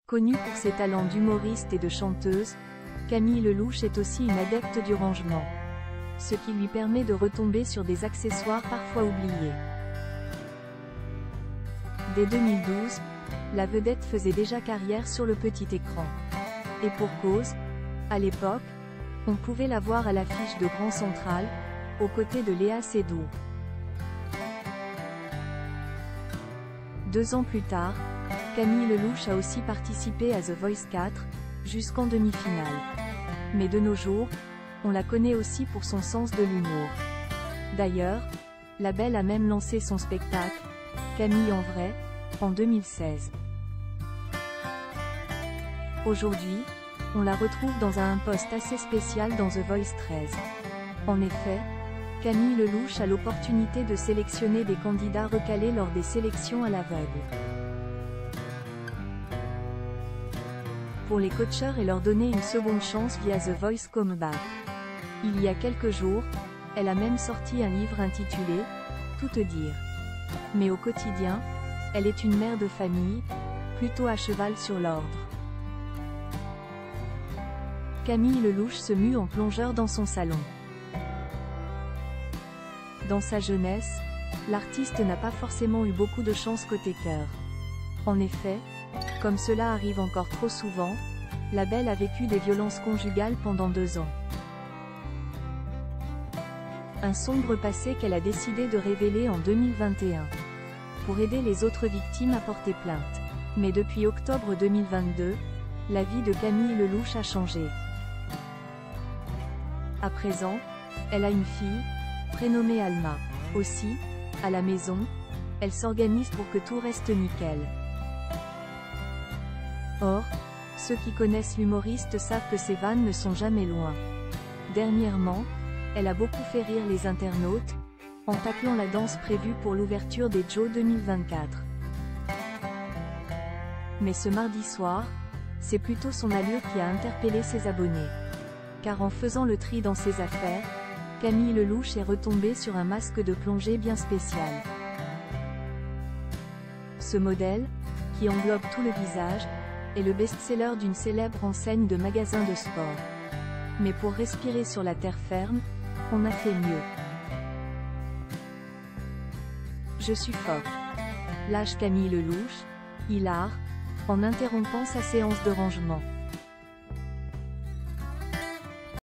Connue pour ses talents d'humoriste et de chanteuse, Camille Lelouch est aussi une adepte du rangement. Ce qui lui permet de retomber sur des accessoires parfois oubliés. Dès 2012, la vedette faisait déjà carrière sur le petit écran. Et pour cause, à l'époque, on pouvait la voir à l'affiche de Grand Central, aux côtés de Léa Seydoux. 2 ans plus tard, Camille Lelouch a aussi participé à The Voice 4, jusqu'en demi-finale. Mais de nos jours, on la connaît aussi pour son sens de l'humour. D'ailleurs, la belle a même lancé son spectacle, Camille en vrai, en 2016. Aujourd'hui, on la retrouve dans un poste assez spécial dans The Voice 13. En effet, Camille Lelouch a l'opportunité de sélectionner des candidats recalés lors des sélections à l'aveugle. Pour les coacheurs et leur donner une seconde chance via The Voice Comeback. Il y a quelques jours, elle a même sorti un livre intitulé « Tout te dire ». Mais au quotidien, elle est une mère de famille, plutôt à cheval sur l'ordre. Camille Lelouch se mue en plongeur dans son salon. Dans sa jeunesse, l'artiste n'a pas forcément eu beaucoup de chance côté cœur. En effet, comme cela arrive encore trop souvent, la belle a vécu des violences conjugales pendant 2 ans. Un sombre passé qu'elle a décidé de révéler en 2021. Pour aider les autres victimes à porter plainte. Mais depuis octobre 2022, la vie de Camille Lelouch a changé. À présent, elle a une fille, prénommée Alma. Aussi, à la maison, elle s'organise pour que tout reste nickel. Or, ceux qui connaissent l'humoriste savent que ses vannes ne sont jamais loin. Dernièrement, elle a beaucoup fait rire les internautes, en taclant la danse prévue pour l'ouverture des JO 2024. Mais ce mardi soir, c'est plutôt son allure qui a interpellé ses abonnés. Car en faisant le tri dans ses affaires, Camille Lelouch est retombée sur un masque de plongée bien spécial. Ce modèle, qui englobe tout le visage, est le best-seller d'une célèbre enseigne de magasins de sport. Mais pour respirer sur la terre ferme, on a fait mieux. Je suis phoque. Lâche Camille Lelouch, hilar, en interrompant sa séance de rangement.